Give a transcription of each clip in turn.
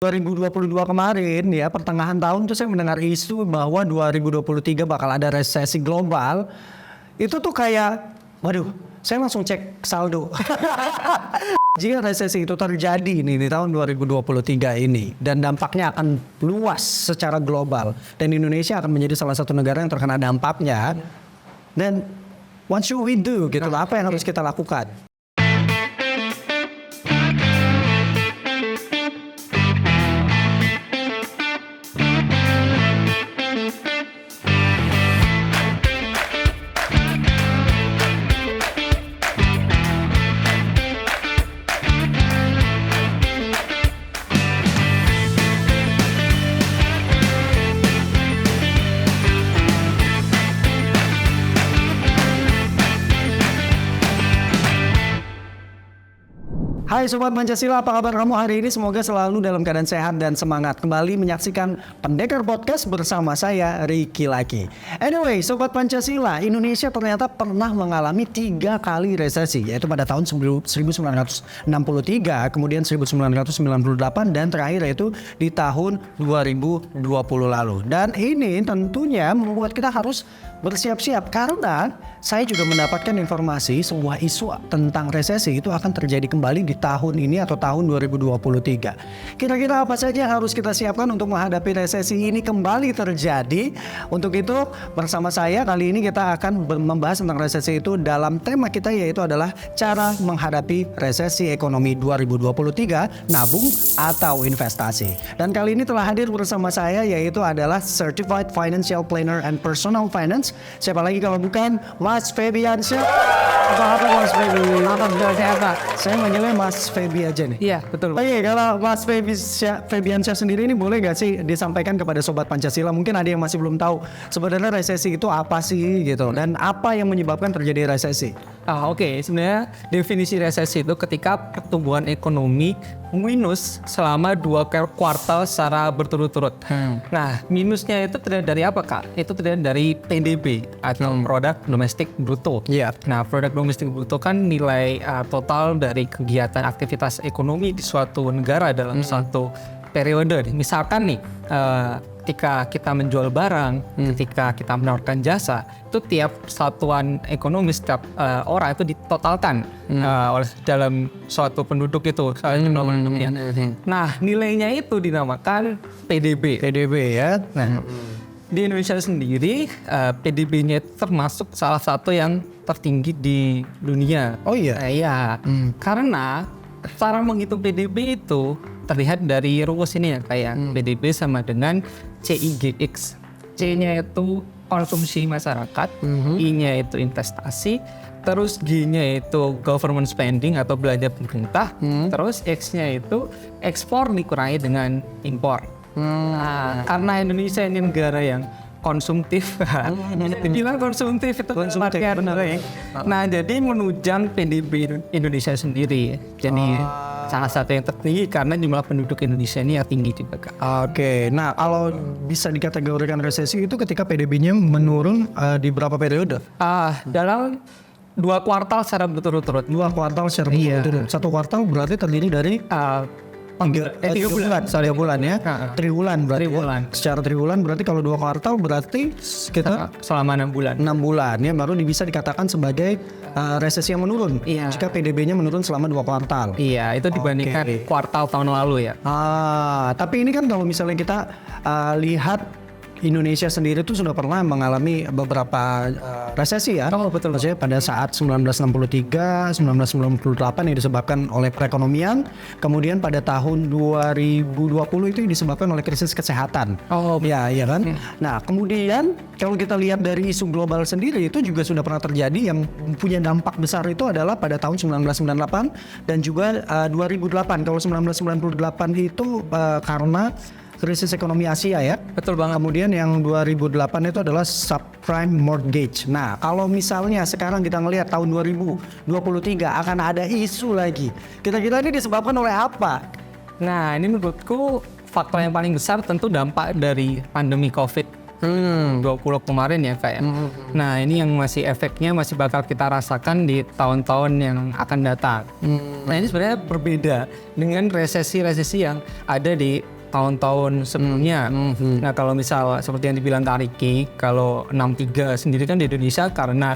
2022 kemarin ya, pertengahan tahun tuh saya mendengar isu bahwa 2023 bakal ada resesi global. Itu tuh kayak, waduh, saya langsung cek saldo. Jika resesi itu terjadi nih di tahun 2023 ini dan dampaknya akan luas secara global dan Indonesia akan menjadi salah satu negara yang terkena dampaknya. Dan what should we do gitu, apa yang harus kita lakukan? Hai Sobat Pancasila, apa kabar kamu hari ini? Semoga selalu dalam keadaan sehat dan semangat. Kembali menyaksikan Pendekar Podcast bersama saya, Ricky Laki. Anyway, Sobat Pancasila, Indonesia ternyata pernah mengalami 3 kali resesi, yaitu pada tahun 1963, kemudian 1998, dan terakhir yaitu di tahun 2020 lalu. Dan ini tentunya membuat kita harus bersiap-siap karena saya juga mendapatkan informasi sebuah isu tentang resesi itu akan terjadi kembali di tahun ini atau tahun 2023. Kira-kira apa saja yang harus kita siapkan untuk menghadapi resesi ini kembali terjadi? Untuk itu bersama saya kali ini kita akan membahas tentang resesi itu dalam tema kita, yaitu adalah cara menghadapi resesi ekonomi 2023, nabung atau investasi. Dan kali ini telah hadir bersama saya yaitu adalah Certified Financial Planner and Personal Finance. Siapa lagi kalau bukan Mas Febiansyah. Apa Mas Febi? Alhamdulillah sehat Pak. Saya manggilnya Mas Febi aja nih. Iya betul. Oke, kalau Mas Febiansyah sendiri ini boleh gak sih disampaikan kepada Sobat Pancasila? Mungkin ada yang masih belum tahu sebenarnya resesi itu apa sih gitu, dan apa yang menyebabkan terjadi resesi. Oke. Sebenarnya definisi resesi itu ketika pertumbuhan ekonomi minus selama 2 kuartal secara berturut-turut. Nah, minusnya itu terdiri dari apa Kak? Itu terdiri dari PDB atau produk domestik bruto. Iya. Nah, produk domestik bruto kan nilai total dari kegiatan aktivitas ekonomi di suatu negara dalam suatu periode. Misalkan nih, ketika kita menjual barang, ketika kita menawarkan jasa, itu tiap satuan ekonomi, setiap orang itu ditotalkan oleh dalam suatu penduduk itu. Nah, nilainya itu dinamakan PDB. PDB ya. Nah, di Indonesia sendiri PDB-nya itu termasuk salah satu yang tertinggi di dunia. Oh iya? Iya, karena cara menghitung PDB itu terlihat dari rumus ini ya, kayak PDB sama dengan CIGX. C-nya itu konsumsi masyarakat, I-nya itu investasi, terus G-nya itu government spending atau belanja pemerintah, terus X-nya itu ekspor dikurangi dengan impor. Nah, karena Indonesia ini negara yang konsumtif, dibilang konsumtif itu market. Nah, jadi menunjang PDB Indonesia sendiri. Jadi salah satu yang tertinggi karena jumlah penduduk Indonesia ini yang tinggi juga Kak. Oke, nah kalau bisa dikategorikan resesi itu ketika PDB-nya menurun di berapa periode? Dalam 2 kuartal secara berturut-turut. 2 kuartal secara berturut-turut. 1 kuartal berarti terdiri dari 3 bulan ya. Triwulan berarti. Triwulan. Ya. Secara triwulan berarti kalau 2 kuartal berarti sekitar selama 6 bulan. 6 bulan ya, baru bisa dikatakan sebagai resesi yang menurun. Iya. Jika PDB-nya menurun selama 2 kuartal. Iya, itu dibandingkan kuartal tahun lalu ya. Tapi ini kan kalau misalnya kita lihat Indonesia sendiri tuh sudah pernah mengalami beberapa resesi ya. Oh betul. Maksudnya pada saat 1963, 1998 yang disebabkan oleh perekonomian, kemudian pada tahun 2020 itu disebabkan oleh krisis kesehatan. Oh ya, iya kan. Nah kemudian kalau kita lihat dari isu global sendiri itu juga sudah pernah terjadi yang punya dampak besar itu adalah pada tahun 1998 dan juga 2008. Kalau 1998 itu karena krisis ekonomi Asia ya. Betul banget. Kemudian yang 2008 itu adalah subprime mortgage. Nah, kalau misalnya sekarang kita ngelihat tahun 2023 akan ada isu lagi. Kira-kira ini disebabkan oleh apa? Nah, ini menurutku faktor yang paling besar tentu dampak dari pandemi COVID 2020 kemarin ya kayak. Nah ini yang masih efeknya masih bakal kita rasakan di tahun-tahun yang akan datang. Nah ini sebenarnya berbeda dengan resesi-resesi yang ada di tahun-tahun sebelumnya. Nah kalau misal seperti yang dibilang Kak Riki, kalau 63 sendiri kan di Indonesia karena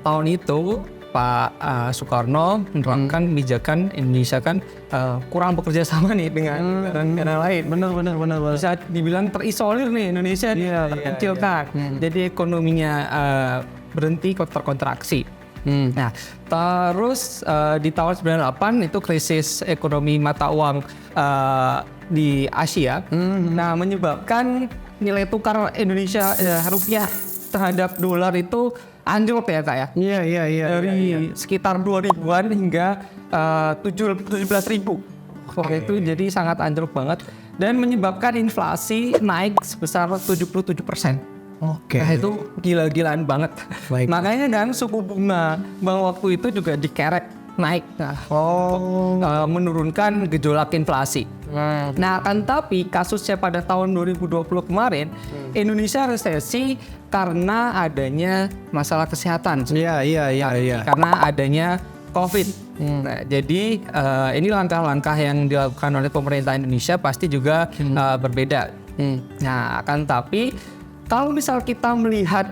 tahun itu Pak Soekarno menerapkan kebijakan Indonesia kan kurang bekerja sama nih dengan negara lain. Benar. Bisa dibilang terisolir nih Indonesia kecil kan. Jadi ekonominya berhenti terkontraksi. Nah, terus di tahun 98 itu krisis ekonomi mata uang di Asia. Nah, menyebabkan nilai tukar Indonesia rupiah terhadap dolar itu anjlok ya Kak ya. Iya. Dari sekitar 2000-an hingga 17.000. Oke, itu jadi sangat anjlok banget dan menyebabkan inflasi naik sebesar 77%. Oke. Nah, itu gila-gilaan banget. Baik. Makanya kan suku bunga bank waktu itu juga dikerek naik. Nah, menurunkan gejolak inflasi. Nah, kan tapi kasusnya pada tahun 2020 kemarin Indonesia resesi karena adanya masalah kesehatan. Iya. Karena adanya COVID. Nah, jadi ini langkah-langkah yang dilakukan oleh pemerintah Indonesia pasti juga berbeda. Nah, akan tapi kalau misal kita melihat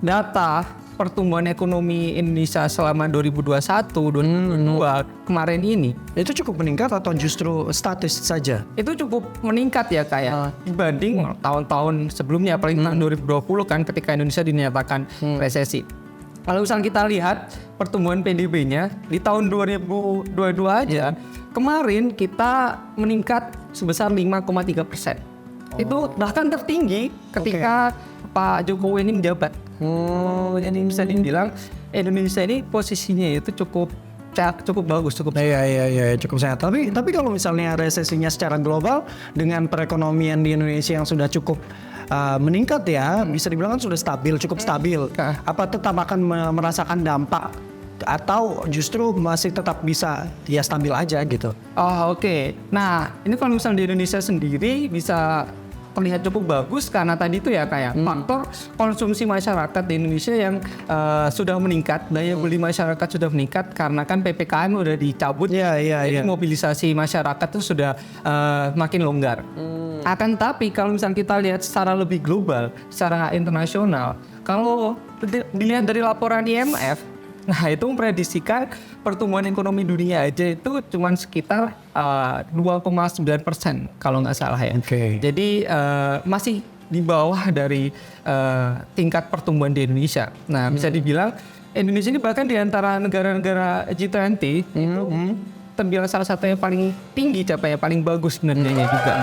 data pertumbuhan ekonomi Indonesia selama 2021-2022 kemarin ini, Itu cukup meningkat atau justru statis saja? itu cukup meningkat ya kayak dibanding tahun-tahun sebelumnya, paling tahun 2020 kan ketika Indonesia dinyatakan resesi. Kalau misalnya kita lihat pertumbuhan PDB-nya di tahun 2022 aja, kemarin kita meningkat sebesar 5,3%. Itu bahkan tertinggi ketika Pak Jokowi ini menjabat. Jadi bisa dibilang Indonesia ini posisinya itu cukup bagus, cukup. Iya, cukup sehat. Tapi kalau misalnya resesinya secara global dengan perekonomian di Indonesia yang sudah cukup meningkat ya, bisa dibilang kan sudah cukup stabil. Apa tetap akan merasakan dampak atau justru masih tetap bisa ya stabil aja gitu? Oh, oke. Nah, ini kalau misalnya di Indonesia sendiri bisa terlihat cukup bagus karena tadi itu ya kayak faktor konsumsi masyarakat di Indonesia yang sudah meningkat, daya beli masyarakat sudah meningkat karena kan PPKM udah dicabut. Jadi mobilisasi masyarakat itu sudah makin longgar. Akan tapi kalau misalnya kita lihat secara lebih global, secara internasional, kalau dilihat dari laporan IMF, nah itu memprediksikan pertumbuhan ekonomi dunia aja itu cuma sekitar 2,9% kalau nggak salah ya. Jadi masih di bawah dari tingkat pertumbuhan di Indonesia. Nah bisa dibilang Indonesia ini bahkan di antara negara-negara G20 itu terbilang salah satu yang paling tinggi capaian, paling bagus sebenarnya juga.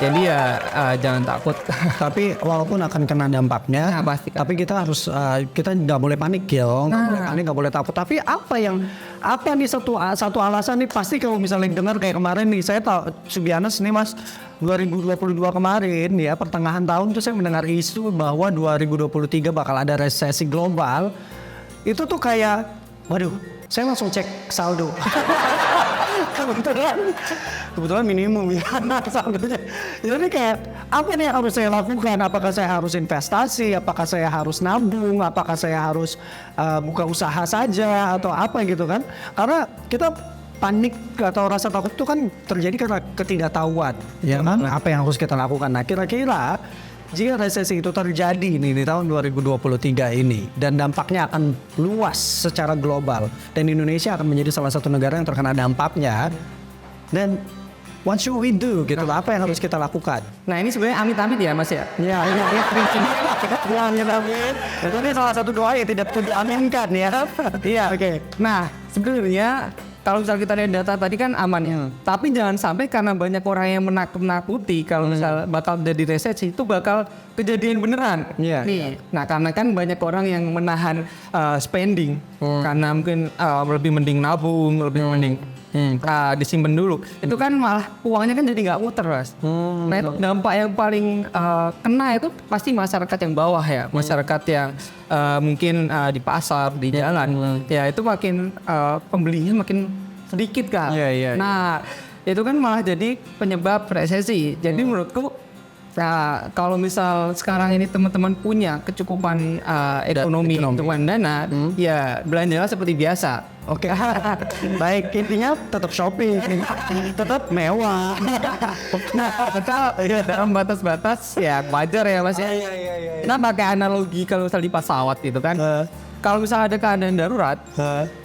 Jadi ya jangan takut. Tapi walaupun akan kena dampaknya, pasti. Tapi kita harus kita nggak boleh panik ya, nggak boleh panik, nggak boleh takut. Tapi apa nih satu alasan nih pasti kalau misalnya dengar kayak kemarin nih, saya tahu Subianes nih Mas 2022 kemarin ya pertengahan tahun tuh saya mendengar isu bahwa 2023 bakal ada resesi global. Itu tuh kayak, waduh, saya langsung cek saldo. kebetulan minimum ya saldonya. Jadi kayak apa nih yang harus saya lakukan? Apakah saya harus investasi? Apakah saya harus nabung? Apakah saya harus buka usaha saja atau apa gitu kan? Karena kita panik atau rasa takut itu kan terjadi karena ketidaktahuan, ya kan? Apa yang harus kita lakukan? Nah, kira-kira jika resesi itu terjadi nih di tahun 2023 ini dan dampaknya akan luas secara global dan Indonesia akan menjadi salah satu negara yang terkena dampaknya, dan what should we do gitu, apa yang harus kita lakukan? Nah ini sebenarnya amit-amit ya Mas ya? Ya, amit-amit. Itu ini salah satu doa yang tidak diaminkan ya. Iya, oke. Nah sebenarnya kalau misalnya kita lihat data tadi kan aman ya. Tapi jangan sampai karena banyak orang yang menakut-nakuti kalau misalnya bakal jadi resesi itu bakal kejadian beneran. Nih, nah karena kan banyak orang yang menahan spending karena mungkin lebih mending nabung, lebih mending disimpan dulu. Itu kan malah uangnya kan jadi nggak muter, Mas. Nah itu dampak yang paling kena itu pasti masyarakat yang bawah ya, masyarakat yang mungkin di pasar, di jalan, ya itu makin pembelinya makin sedikit kan. Nah itu kan malah jadi penyebab resesi. Jadi menurutku Nah, kalau misal sekarang ini teman-teman punya kecukupan ekonomi, kecukupan dana, ya belanjalah seperti biasa. Oke, baik, intinya tetap shopping, tetap mewah. Nah, tetap dalam batas-batas ya wajar ya Mas ya. Nah, pakai analogi kalau misal di pesawat gitu kan. Kalau misal ada keadaan darurat,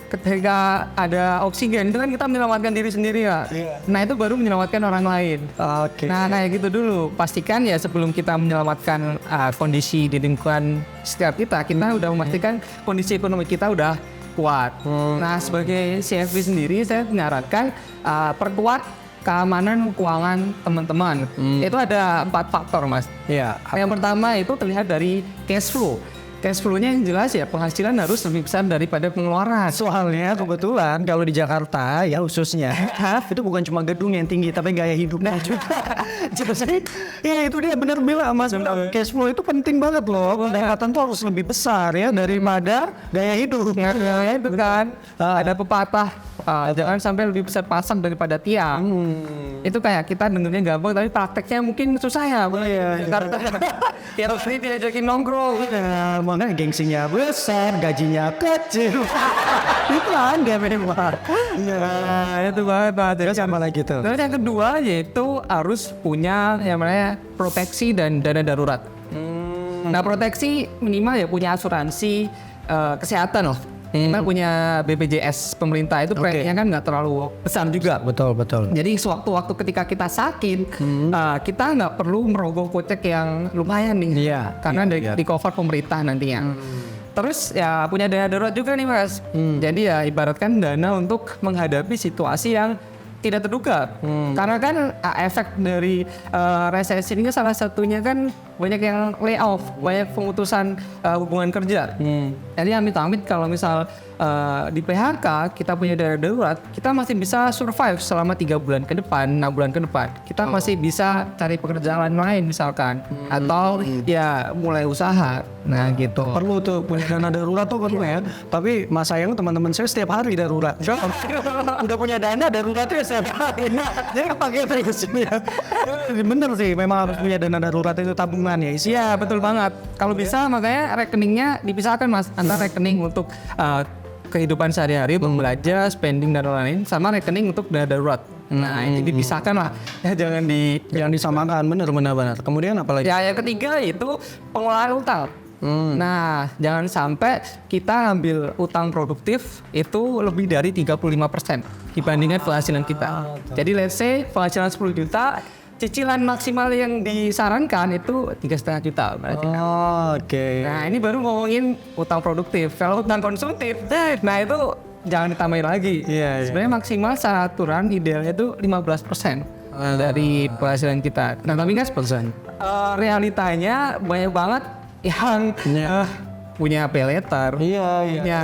ketika ada oksigen itu kan kita menyelamatkan diri sendiri ya. Nah, itu baru menyelamatkan orang lain. Oke. Nah, kayak gitu dulu. Pastikan ya sebelum kita menyelamatkan kondisi di lingkungan sekitar kita udah memastikan kondisi ekonomi kita udah kuat. Nah, sebagai CFP sendiri saya menyarankan perkuat keamanan keuangan teman-teman. Itu ada 4 faktor, Mas. Iya. Yang pertama itu terlihat dari cash flow. Cash flow-nya yang jelas ya penghasilan harus lebih besar daripada pengeluaran. Soalnya kebetulan kalau di Jakarta ya khususnya itu bukan cuma gedung yang tinggi tapi gaya hidupnya juga. Jadi ya itu dia benar bilang Mas, cash flow itu penting banget loh. Pendapatan tuh harus lebih besar ya daripada gaya hidup. Ya itu kan ada pepatah jangan sampai lebih besar pasang daripada tiang. Itu kayak kita dengernya gampang tapi prakteknya mungkin susah ya. Karena tiap hari diajakin nongkrong. Ya, makanya gengsinya besar, gajinya kecil. Itu Anda memang. Nah, itu banget. Terus apa lagi tuh? Terus yang kedua yaitu harus punya yang namanya proteksi dan dana darurat. Nah, proteksi minimal ya punya asuransi kesehatan loh. Kita punya BPJS pemerintah itu preminya kan nggak terlalu besar juga. Betul. Jadi sewaktu-waktu ketika kita sakit, kita nggak perlu merogoh kocek yang lumayan nih. Iya. Karena di cover pemerintah nantinya. Terus ya punya dana darurat juga nih Mas. Jadi ya ibaratkan dana untuk menghadapi situasi yang tidak terduga. Karena kan efek dari resesi ini salah satunya kan banyak yang layoff, banyak pemutusan hubungan kerja. Jadi amit-amit kalau misal di PHK kita punya dana darurat, kita masih bisa survive selama 3 bulan ke depan, 6 bulan ke depan. Kita masih bisa cari pekerjaan lain misalkan, atau ya mulai usaha. Nah gitu. Perlu tuh punya dana darurat tuh perlu ya. Tapi mas sayang teman-teman saya setiap hari darurat. Udah punya dana daruratnya setiap hari. Jadi pakai terus ya. Bener sih, memang harus punya dana darurat itu tabungan ya. Iya betul banget. Kalau bisa makanya rekeningnya dipisahkan Mas, antara rekening untuk kehidupan sehari-hari, belanja, spending dan lain-lain, sama rekening untuk dana darurat. Nah ini dipisahkan lah, ya jangan disamakan, bener. Kemudian apa lagi? Ya yang ketiga itu pengelolaan utang. Nah jangan sampai kita ambil utang produktif itu lebih dari 35% dibandingkan penghasilan kita. Jadi let's say penghasilan 10 juta, cicilan maksimal yang disarankan itu 3,5 juta. Oke. Nah ini baru ngomongin utang produktif. Kalau utang konsumtif, nah itu jangan ditambahin lagi. Sebenarnya maksimal secara aturan idealnya itu 15% dari penghasilan kita. Nah tapi kan realitanya banyak banget yang punya pay letter, punya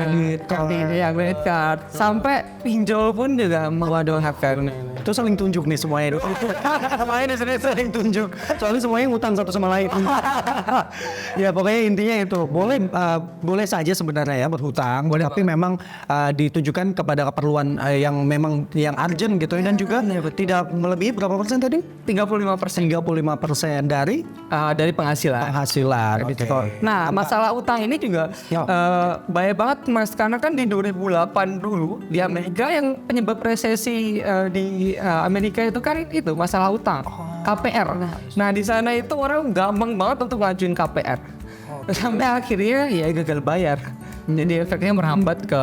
credit card, sampai pinjol pun juga mewadahatkan. Itu saling tunjuk nih semuanya. Semuanya saling tunjuk. Soalnya semuanya ngutang satu sama lain. Ya pokoknya intinya itu boleh saja sebenarnya ya berhutang, tapi memang ditujukan kepada keperluan yang memang yang urgent gitu dan juga tidak melebihi berapa persen tadi? 35% dari penghasilan. Okay. Nah masalah utang ini juga bahaya banget Mas, karena kan di 2008 dulu di Amerika yang penyebab resesi di Amerika itu kan itu masalah utang, KPR. Nah di sana itu orang gampang banget untuk ngajuin KPR. Sampai akhirnya ya gagal bayar. Jadi efeknya merambat ke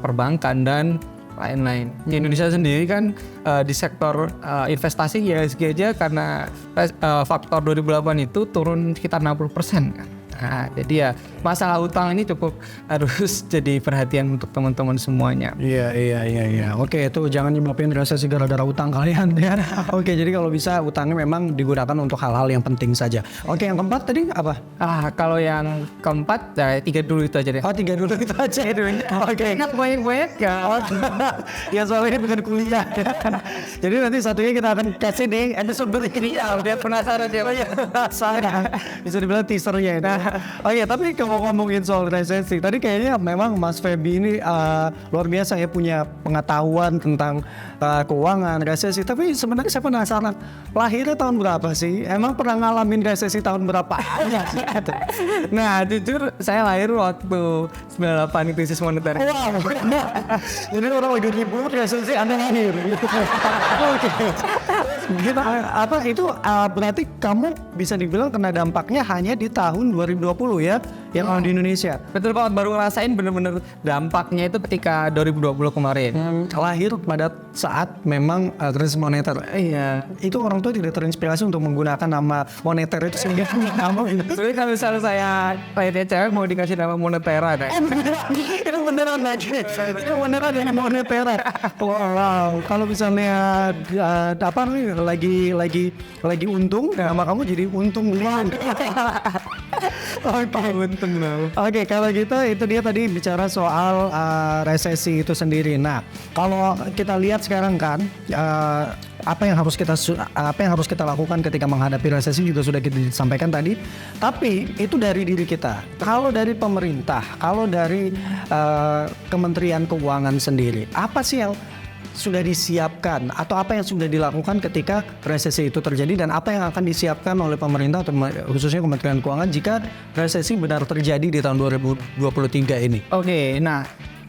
perbankan dan lain-lain. Di Indonesia sendiri kan di sektor investasi IHSG aja karena faktor 2008 itu turun sekitar 60% kan. Nah, jadi ya masalah utang ini cukup harus jadi perhatian untuk teman-teman semuanya. Iya. Oke, itu jangan nyebabin resesi gara-gara utang kalian ya. Oke, jadi kalau bisa utangnya memang digunakan untuk hal-hal yang penting saja. Oke, yang keempat tadi apa? Kalau yang keempat, 3 dulu itu aja deh. 3 dulu itu aja. Oke. Enak banyak ya. Ya soalnya bukan kuliah. Jadi nanti satunya kita akan kasih nih episode berikutnya. Biar penasaran siapa ya. Saya bisa dibilang teasernya. Oh iya, tapi kalau ngomongin soal resesi, tadi kayaknya memang Mas Feby ini luar biasa ya punya pengetahuan tentang keuangan, resesi. Tapi sebenarnya saya penasaran, lahirnya tahun berapa sih? Emang pernah ngalamin resesi tahun berapa? Nah, jujur saya lahir waktu 98 krisis moneter. Wow, jadi orang lagi ribut resesi Anda lahir. Oke. Gitu, apa itu berarti kamu bisa dibilang kena dampaknya hanya di tahun 2020 ya, yang di Indonesia. Betul banget, baru ngerasain bener-bener dampaknya itu ketika 2020 kemarin. Lahir pada saat memang krisis moneter. Iya. Itu orang tua tidak terinspirasi untuk menggunakan nama moneter itu sehingga kamu ini. Sebenarnya kalau misalnya saya lahirnya cewek mau dikasih nama monetera deh. Itu beneran aja. Itu beneran yang monetera. Wow. Kalau misalnya apa nih lagi untung, nama kamu jadi untung banget. Oke, kalau gitu itu dia tadi bicara soal resesi itu sendiri. Nah, kalau kita lihat sekarang kan apa yang harus kita lakukan ketika menghadapi resesi juga sudah kita sampaikan tadi. Tapi itu dari diri kita. Kalau dari pemerintah, kalau dari Kementerian Keuangan sendiri, apa sih yang sudah disiapkan atau apa yang sudah dilakukan ketika resesi itu terjadi dan apa yang akan disiapkan oleh pemerintah atau khususnya Kementerian Keuangan jika resesi benar terjadi di tahun 2023 ini? Oke, nah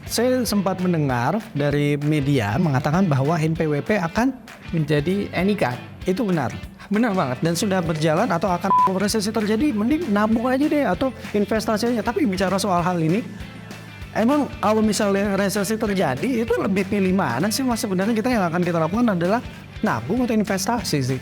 saya sempat mendengar dari media mengatakan bahwa NPWP akan menjadi NIK. itu benar. Benar banget. Dan sudah berjalan atau akan resesi terjadi mending nabung aja deh atau investasi aja. Tapi bicara soal hal ini, emang kalau misalnya resesi terjadi itu lebih pilih mana sih Mas? Sebenarnya kita yang akan kita lakukan adalah nabung atau investasi sih?